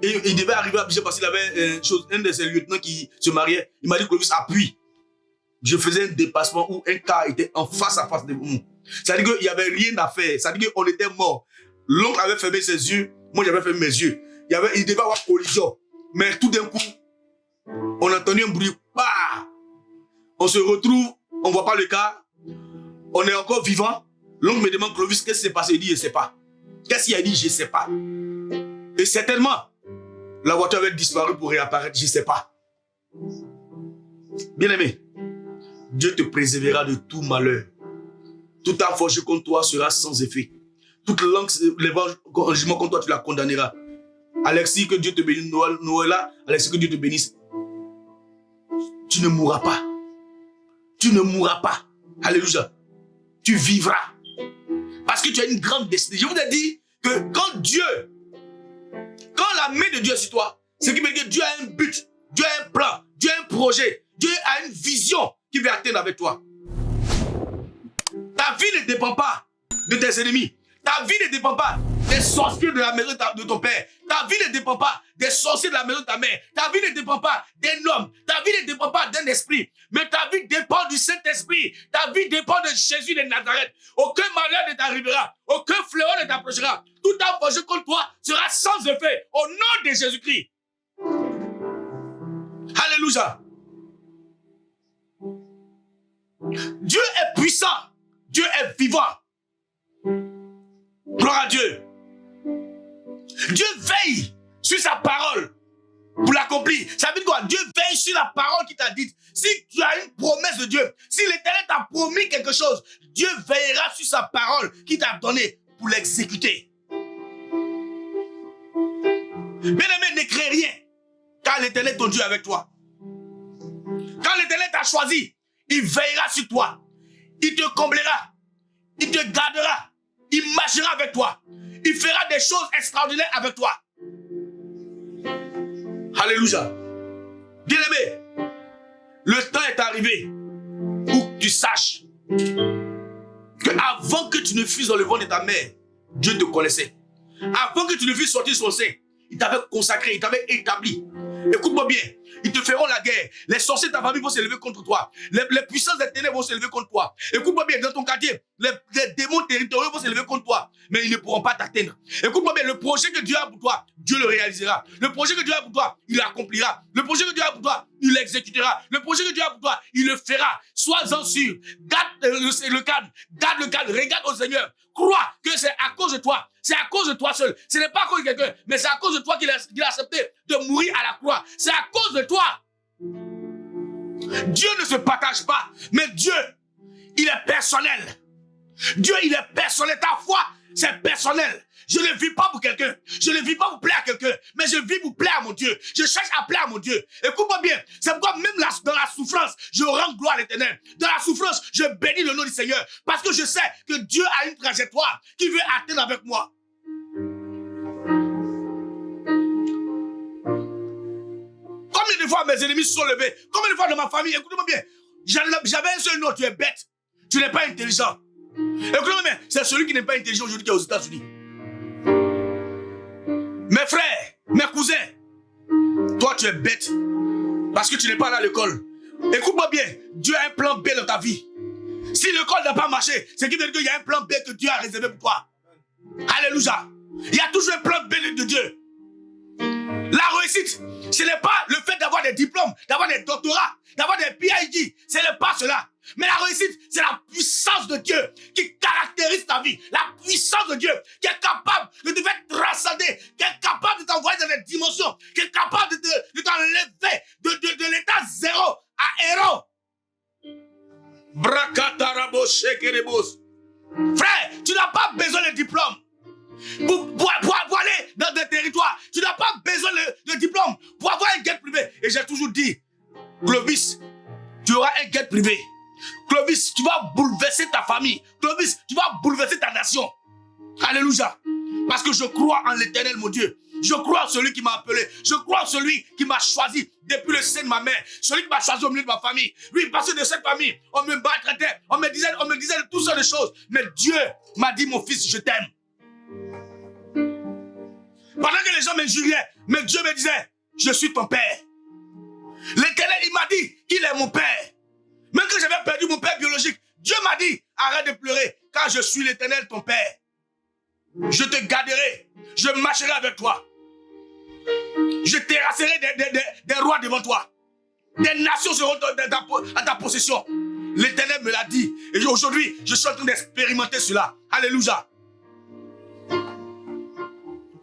Et il devait arriver à Abidjan parce qu'il avait un de ses lieutenants qui se mariait. Il m'a dit, Clovis, appuie. Je faisais un dépassement où un car était en face à face de nous. C'est-à-dire qu'il n'y avait rien à faire. C'est-à-dire qu'on était mort. L'oncle avait fermé ses yeux. Moi, j'avais fermé mes yeux. Il devait avoir collision. Mais tout d'un coup, on a entendu un bruit. Bah! On se retrouve, on ne voit pas le car. On est encore vivant. L'oncle me demande, Clovis, qu'est-ce qui s'est passé? Il dit, je ne sais pas. Qu'est-ce qu'il a dit? Je ne sais pas. Et certainement, la voiture avait disparu pour réapparaître. Je ne sais pas. Bien-aimé, Dieu te préservera de tout malheur. Tout arme forgé contre toi sera sans effet. Toute langue, l'évangile contre toi, tu la condamneras. Alexis, que Dieu te bénisse. Noëlla, Alexis, que Dieu te bénisse. Tu ne mourras pas. Tu ne mourras pas. Alléluia. Tu vivras. Parce que tu as une grande destinée. Je vous ai dit que quand la main de Dieu est sur toi, c'est qui veut dire que Dieu a un but, Dieu a un plan, Dieu a un projet, Dieu a une vision qu'il veut atteindre avec toi. Ta vie ne dépend pas de tes ennemis. Ta vie ne dépend pas des sorciers de la maison de ton père. Ta vie ne dépend pas des sorciers de la maison de ta mère. Ta vie ne dépend pas d'un homme. Ta vie ne dépend pas d'un esprit. Mais ta vie dépend du Saint-Esprit. Ta vie dépend de Jésus de Nazareth. Aucun malheur ne t'arrivera. Aucun fléau ne t'approchera. Tout approché contre toi sera sans effet. Au nom de Jésus-Christ. Alléluia. Dieu est puissant. Dieu est vivant. Gloire à Dieu. Dieu veille sur sa parole pour l'accomplir. Ça veut dire quoi? Dieu veille sur la parole qu'il t'a dite. Si tu as une promesse de Dieu, si l'Éternel t'a promis quelque chose, Dieu veillera sur sa parole qu'il t'a donnée pour l'exécuter. Bien-aimé, ne crée rien, car l'Éternel ton Dieu est avec toi. Quand l'Éternel t'a choisi, il veillera sur toi. Il te comblera. Il te gardera. Il marchera avec toi. Il fera des choses extraordinaires avec toi. Alléluia. Bien-aimé, le temps est arrivé où tu saches que avant que tu ne fusses dans le ventre de ta mère, Dieu te connaissait. Avant que tu ne fusses sorti de son sein, il t'avait consacré, il t'avait établi. Écoute-moi bien, ils te feront la guerre. Les sorciers de ta famille vont s'élever contre toi. Les puissances des ténèbres vont s'élever contre toi. Écoute-moi bien, dans ton quartier, les démons territoriaux vont s'élever contre toi. Mais ils ne pourront pas t'atteindre. Écoute-moi bien, le projet que Dieu a pour toi, Dieu le réalisera. Le projet que Dieu a pour toi, il l'accomplira. Le projet que Dieu a pour toi, il l'exécutera. Le projet que Dieu a pour toi, il le fera. Sois-en sûr. Garde le calme. Garde le calme. Regarde au Seigneur. Crois que c'est à cause de toi. C'est à cause de toi seul. Ce n'est pas à cause de quelqu'un, mais c'est à cause de toi qu'il a accepté de mourir à la croix. C'est à cause de toi. Dieu ne se partage pas, mais Dieu, il est personnel. Dieu, il est personnel. Ta foi, c'est personnel. Je ne vis pas pour quelqu'un. Je ne vis pas pour plaire à quelqu'un, mais je vis pour plaire à mon Dieu. Je cherche à plaire à mon Dieu. Écoute-moi bien. C'est pourquoi même dans la souffrance, je rends gloire à l'Éternel. Dans la souffrance, je bénis le nom du Seigneur. Parce que je sais que Dieu a une trajectoire qu'il veut atteindre avec moi. Combien de fois mes ennemis se sont levés? Combien de fois dans ma famille? Écoutez-moi bien. J'avais un seul nom, tu es bête. Tu n'es pas intelligent. Écoutez-moi bien. C'est celui qui n'est pas intelligent aujourd'hui qui est aux États-Unis. Mes frères, mes cousins, toi tu es bête. Parce que tu n'es pas allé à l'école. Écoute-moi bien. Dieu a un plan B dans ta vie. Si l'école n'a pas marché, c'est qu'il veut dire qu'il y a un plan B que Dieu a réservé pour toi. Alléluia. Il y a toujours un plan B de Dieu. La réussite, ce n'est pas le fait d'avoir des diplômes, d'avoir des doctorats, d'avoir des PhD. Ce n'est pas cela. Mais la réussite, c'est la puissance de Dieu qui caractérise ta vie. La puissance de Dieu qui est capable de te faire transcender, qui est capable de t'envoyer dans des dimensions, qui est capable de t'enlever de l'état zéro à héros. Frère, tu n'as pas besoin de diplôme. Pour aller dans des territoires, tu n'as pas besoin de diplôme pour avoir un guet privé. Et j'ai toujours dit, Clovis, tu auras un guet privé. Clovis, tu vas bouleverser ta famille. Clovis, tu vas bouleverser ta nation. Alléluia. Parce que je crois en l'Éternel, mon Dieu. Je crois en celui qui m'a appelé. Je crois en celui qui m'a choisi depuis le sein de ma mère. Celui qui m'a choisi au milieu de ma famille. Oui, parce que de cette famille, on me maltraitait. On me disait de toutes sortes de choses. Mais Dieu m'a dit, mon fils, je t'aime. Pendant que les gens m'injuriaient, Mais Dieu me disait, je suis ton père. L'Éternel, il m'a dit qu'il est mon père. Même quand j'avais perdu mon père biologique, Dieu m'a dit, arrête de pleurer, car je suis l'Éternel, ton père. Je te garderai, je marcherai avec toi. Je terrasserai des rois devant toi. Des nations seront à ta possession. L'Éternel me l'a dit. Et aujourd'hui, je suis en train d'expérimenter cela. Alléluia.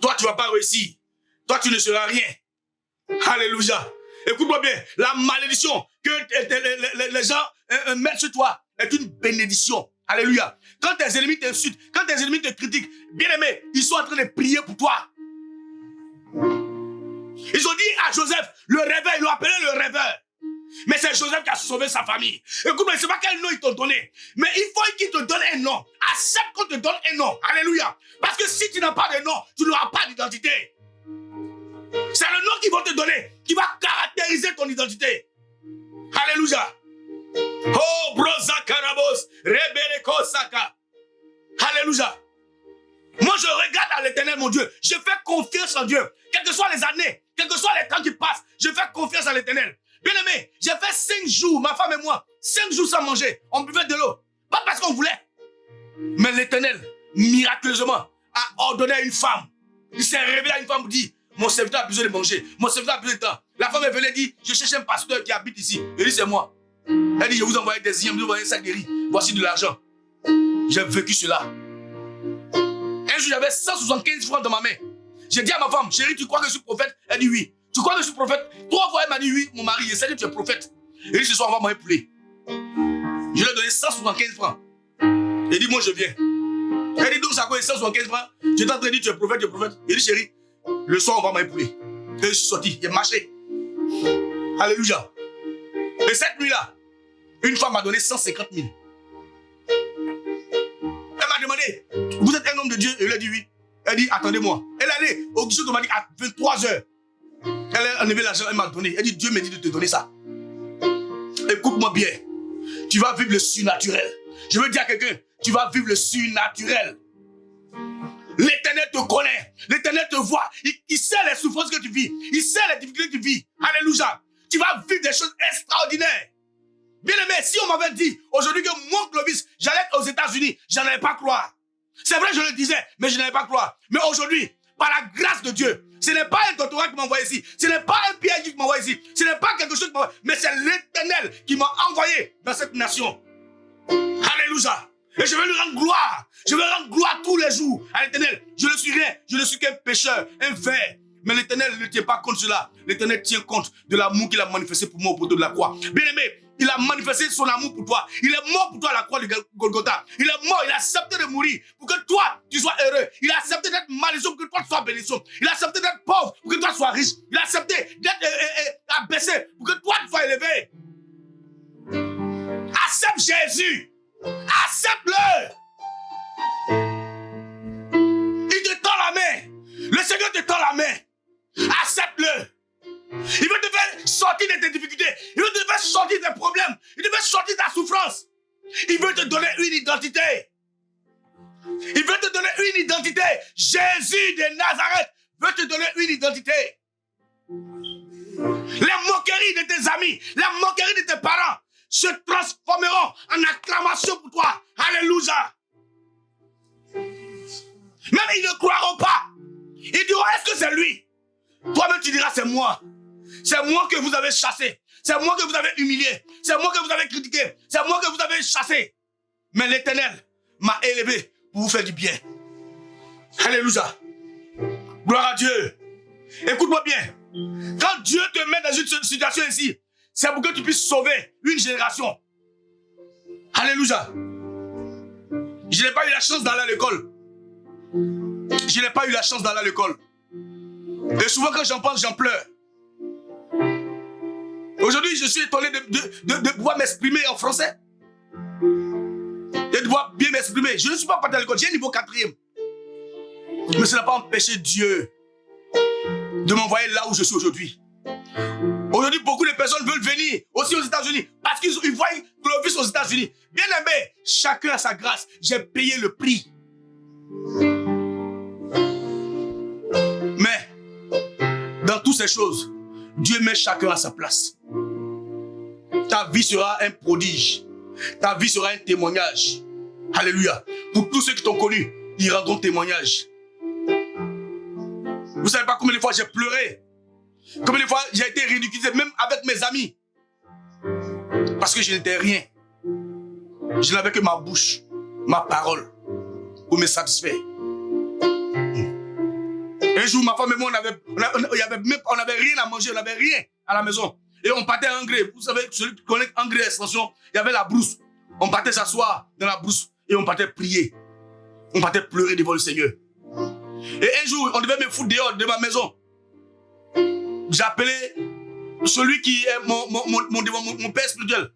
Toi, tu ne vas pas réussir. Toi, tu ne seras rien. Alléluia. Écoute-moi bien. La malédiction que les gens mettent sur toi est une bénédiction. Alléluia. Quand tes ennemis t'insultent, quand tes ennemis te critiquent, bien aimé, ils sont en train de prier pour toi. Ils ont dit à Joseph, le rêveur, ils l'ont appelé le rêveur. Mais c'est Joseph qui a sauvé sa famille. Écoute-moi, je ne sais pas quel nom ils t'ont donné. Mais il faut qu'ils te donnent un nom. Accepte qu'on te donne un nom. Alléluia. Parce que si tu n'as pas de nom, tu n'auras pas d'identité. C'est le nom qu'ils vont te donner qui va caractériser ton identité. Alléluia. Oh, brosa karabos, rebeleko saka. Alléluia. Moi, je regarde à l'Éternel, mon Dieu. Je fais confiance en Dieu. Quelles que soient les années, quels que soient les temps qui passent, je fais confiance à l'Éternel. Bien aimé, j'ai fait 5 jours, ma femme et moi, 5 jours sans manger. On buvait de l'eau. Pas parce qu'on voulait. Mais l'Éternel, miraculeusement, a ordonné à une femme. Il s'est révélé à une femme pour dire, mon serviteur a besoin de manger. Mon serviteur a besoin de temps. La femme est venue et dit, je cherche un pasteur qui habite ici. Il dit, c'est moi. Elle dit, je vous envoie des yams, je vous envoie un sac de riz. Voici de l'argent. J'ai vécu cela. Un jour, j'avais 175 francs dans ma main. J'ai dit à ma femme, chérie, tu crois que je suis prophète? Elle dit oui. Tu crois que je suis prophète? 3 fois, elle m'a dit oui, mon mari, je sais que tu es prophète. Elle dit, ce soir, on va manger poulet. Je lui ai donné 175 francs. Elle dit, moi, je viens. Elle dit, donc, ça coûte 175 francs. Je t'ai dit, tu es prophète, tu es prophète. Elle dit, chérie, le soir, on va manger poulet. Et je suis sorti, j'ai marché. Alléluia. Et cette nuit-là, une femme m'a donné 150 000. Elle m'a demandé, vous êtes un homme de Dieu? Et elle a dit oui. Elle dit, attendez-moi. Elle est allée au guichet automatique à 23 h. Elle a enlevé l'argent, elle m'a donné. Elle dit, Dieu m'a dit de te donner ça. Écoute-moi bien. Tu vas vivre le surnaturel. Je veux dire à quelqu'un, tu vas vivre le surnaturel. L'Éternel te connaît. L'Éternel te voit. Il sait les souffrances que tu vis. Il sait les difficultés que tu vis. Alléluia. Tu vas vivre des choses extraordinaires. Bien aimé, si on m'avait dit aujourd'hui que moi, Clovis, j'allais aux États-Unis, je n'allais pas croire. C'est vrai, je le disais, mais je n'allais pas croire. Mais aujourd'hui, par la grâce de Dieu, ce n'est pas un doctorat qui m'a envoyé ici. Ce n'est pas un PhD qui m'a envoyé ici. Ce n'est pas quelque chose qui m'a envoyé. Mais c'est l'Éternel qui m'a envoyé dans cette nation. Alléluia. Et je vais lui rendre gloire. Je vais rendre gloire tous les jours à l'Éternel. Je ne suis rien. Je ne suis qu'un pécheur, un ver. Mais l'Éternel ne tient pas compte de cela. L'Éternel tient compte de l'amour qu'il a manifesté pour moi au poteau de la croix. Bien aimé, il a manifesté son amour pour toi. Il est mort pour toi à la croix de Golgotha. Il est mort, il a accepté de mourir pour que toi, tu sois heureux. Il a accepté d'être malédiction pour que toi, tu sois bénédiction. Il a accepté d'être pauvre pour que toi, tu sois riche. Il a accepté d'être abaissé pour que toi, tu sois élevé. Accepte Jésus. Accepte-le. Il te tend la main. Le Seigneur te tend la main. Accepte-le. Il veut te faire sortir de tes difficultés. Il veut te faire sortir de tes problèmes. Il veut te faire sortir de ta souffrance. Il veut te donner une identité. Il veut te donner une identité. Jésus de Nazareth veut te donner une identité. Les moqueries de tes amis, les moqueries de tes parents se transformeront en acclamation pour toi. Alléluia. Même ils ne croiront pas. Ils diront, est-ce que c'est lui? Toi-même tu diras, c'est moi. C'est moi que vous avez chassé. C'est moi que vous avez humilié. C'est moi que vous avez critiqué. C'est moi que vous avez chassé. Mais l'Éternel m'a élevé pour vous faire du bien. Alléluia. Gloire à Dieu. Écoute-moi bien. Quand Dieu te met dans une situation ici, c'est pour que tu puisses sauver une génération. Alléluia. Je n'ai pas eu la chance d'aller à l'école. Je n'ai pas eu la chance d'aller à l'école. Et souvent quand j'en pense, j'en pleure. Aujourd'hui, je suis étonné de pouvoir m'exprimer en français. Et de pouvoir bien m'exprimer. Je ne suis pas parti à l'école, j'ai un niveau 4e. Mais ça n'a pas empêché Dieu de m'envoyer là où je suis aujourd'hui. Aujourd'hui, beaucoup de personnes veulent venir aussi aux États-Unis parce qu'ils voient Clovis aux États-Unis. Bien aimé, chacun a sa grâce. J'ai payé le prix. Mais toutes ces choses, Dieu met chacun à sa place. Ta vie sera un prodige. Ta vie sera un témoignage. Alléluia. Pour tous ceux qui t'ont connu, ils rendront témoignage. Vous ne savez pas combien de fois j'ai pleuré. Combien de fois j'ai été ridiculisé, même avec mes amis. Parce que je n'étais rien. Je n'avais que ma bouche, ma parole, pour me satisfaire. Un jour, ma femme et moi, on n'avait rien à manger, on n'avait rien à la maison. Et on partait à Angré. Vous savez, celui qui connaît Angré Extension, il y avait la brousse. On partait s'asseoir dans la brousse et on partait prier. On partait pleurer devant le Seigneur. Et un jour, on devait me foutre dehors de ma maison. J'appelais celui qui est mon père spirituel.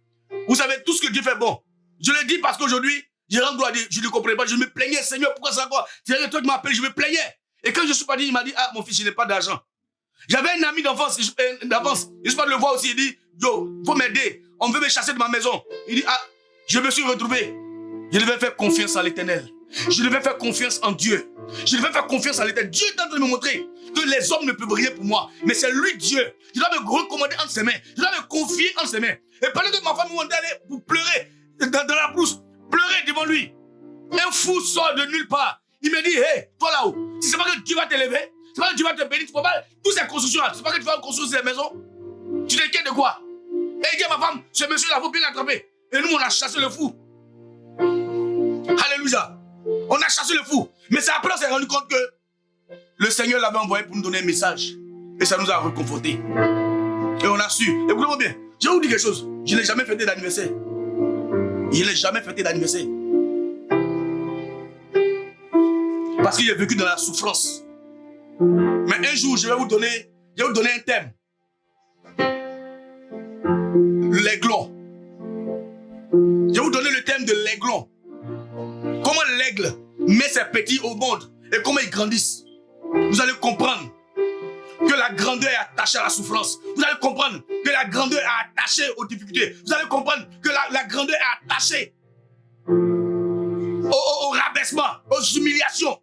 Vous savez, tout ce que Dieu fait bon. Je le dis parce qu'aujourd'hui, je rends gloire à Dieu. Je ne comprenais pas. Je me plaignais, Seigneur, pourquoi ça encore? C'est toi qui m'as appelé, je me plaignais. Et quand je suis parti, il m'a dit, ah, mon fils, je n'ai pas d'argent. J'avais un ami d'enfance, je suis pas de le voir aussi, il dit, yo, faut m'aider, on veut me chasser de ma maison. Il dit, ah, je me suis retrouvé. Je devais faire confiance à l'Éternel. Je devais faire confiance en Dieu. Je devais faire confiance à l'Éternel. Dieu est en train de me montrer que les hommes ne peuvent rien pour moi, mais c'est lui Dieu. Je dois me recommander entre ses mains. Je dois me confier entre ses mains. Et pendant que ma femme m'ont allé pour pleurer dans la brousse, pleurer devant lui, un fou sort de nulle part. Il me dit, hey, toi là-haut, si c'est pas que Dieu va t'élever, c'est pas que Dieu va te bénir, tu peux pas, toutes ces constructions-là, c'est pas que tu vas construire ces maisons. Tu t'inquiètes de quoi? Et il dit à ma femme, ce monsieur-là, il faut bien l'attraper. Et nous, on a chassé le fou. Alléluia. On a chassé le fou. Mais c'est après, on s'est rendu compte que le Seigneur l'avait envoyé pour nous donner un message. Et ça nous a réconfortés. Et on a su. Écoutez-moi bien. Je vais vous dire quelque chose. Je n'ai jamais fêté d'anniversaire. Je n'ai jamais fêté d'anniversaire. Parce que j'ai vécu dans la souffrance. Mais un jour, je vais vous donner un thème. L'aiglon. Je vais vous donner le thème de l'aiglon. Comment l'aigle met ses petits au monde et comment ils grandissent. Vous allez comprendre que la grandeur est attachée à la souffrance. Vous allez comprendre que la grandeur est attachée aux difficultés. Vous allez comprendre que la grandeur est attachée au rabaissement, aux humiliations.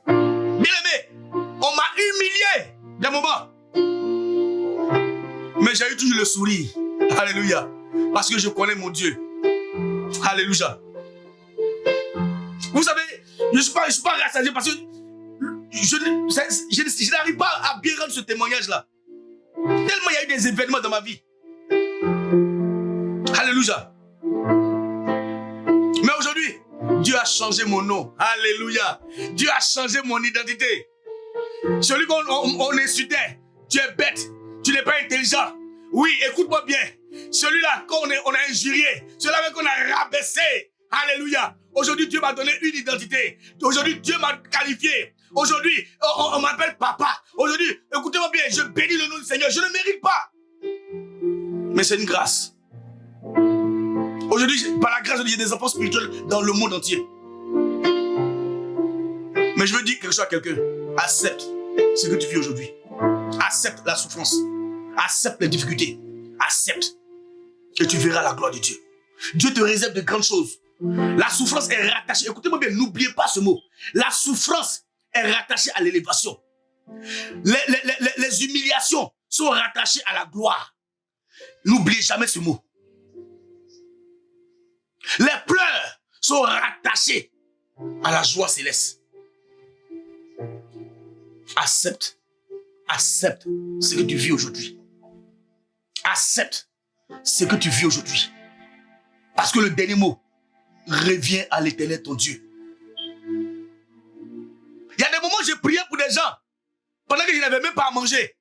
Bien-aimé, on m'a humilié des moments. Mais j'ai eu toujours le sourire. Alléluia. Parce que je connais mon Dieu. Alléluia. Vous savez, je ne suis pas rassasié parce que je n'arrive pas à bien rendre ce témoignage-là. Tellement il y a eu des événements dans ma vie. Alléluia. Mais aujourd'hui, Dieu a changé mon nom. Alléluia. Dieu a changé mon identité. Celui qu'on insultait, tu es bête, tu n'es pas intelligent. Oui, écoute-moi bien. Celui-là qu'on a injurié, celui-là qu'on a rabaissé. Alléluia. Aujourd'hui, Dieu m'a donné une identité. Aujourd'hui, Dieu m'a qualifié. Aujourd'hui, on m'appelle papa. Aujourd'hui, écoutez-moi bien, je bénis le nom du Seigneur. Je ne mérite pas. Mais c'est une grâce. Aujourd'hui, par la grâce de Dieu, il y a des enfants spirituels dans le monde entier. Mais je veux dire quelque chose à quelqu'un. Accepte ce que tu vis aujourd'hui. Accepte la souffrance. Accepte les difficultés. Accepte. Et tu verras la gloire de Dieu. Dieu te réserve de grandes choses. La souffrance est rattachée. Écoutez-moi bien, n'oubliez pas ce mot. La souffrance est rattachée à l'élévation. Les humiliations sont rattachées à la gloire. N'oubliez jamais ce mot. Les pleurs sont rattachés à la joie céleste. Accepte ce que tu vis aujourd'hui. Accepte ce que tu vis aujourd'hui. Parce que le dernier mot revient à l'Éternel, ton Dieu. Il y a des moments où j'ai prié pour des gens pendant que je n'avais même pas à manger.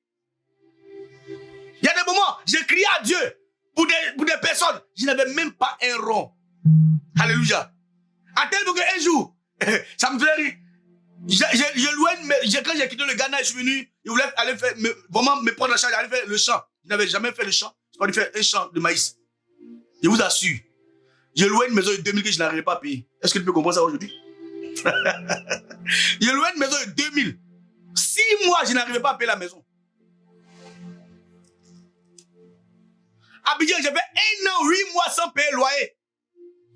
Il y a des moments où j'ai crié à Dieu pour des personnes. Je n'avais même pas un rond. Alléluia. À tel point qu'un jour, ça me fait rire. Quand j'ai quitté le Ghana, je suis venu, il voulait aller faire, vraiment me prendre en charge, aller faire le champ. Je n'avais jamais fait le champ. Je pas dû faire un champ de maïs. Je vous assure. J'ai loué une maison de 2000 que je n'arrivais pas à payer. Est-ce que tu peux comprendre ça aujourd'hui? J'ai loué une maison de 2000. 6 mois, je n'arrivais pas à payer la maison. À Abidjan, j'avais 1 an, 8 mois sans payer le loyer.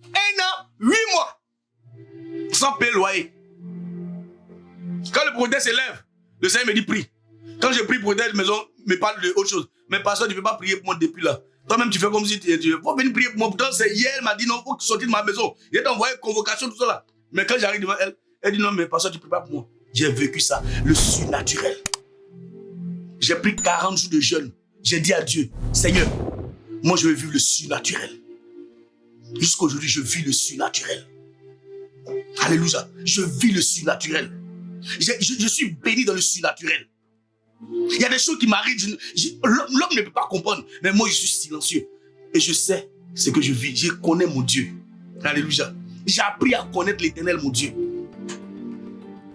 1 an, 8 mois sans payer le loyer. Quand le prophète s'élève, le Seigneur me dit prie. Quand je prie pour telle maison, me parle de autre chose. Mais pasteur, tu ne peux pas prier pour moi depuis là. Toi-même, tu fais comme si tu faut venir prier pour moi. Pourtant, c'est hier, elle m'a dit non, il faut sortir de ma maison. Il t'a envoyé convocation, tout ça là. Mais quand j'arrive devant elle, elle dit non, mais pasteur, tu ne pries pas pour moi. J'ai vécu ça, le surnaturel. J'ai pris 40 jours de jeûne. J'ai dit à Dieu, Seigneur, moi je veux vivre le surnaturel. Jusqu'à aujourd'hui, je vis le surnaturel. Alléluia. Je vis le surnaturel. Je suis béni dans le surnaturel. Il y a des choses qui m'arrivent. L'homme ne peut pas comprendre. Mais moi, je suis silencieux. Et je sais ce que je vis. Je connais mon Dieu. Alléluia. J'ai appris à connaître l'Éternel, mon Dieu.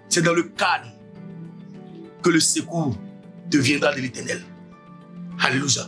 C'est dans le cadre que le secours deviendra de l'Éternel. Alléluia.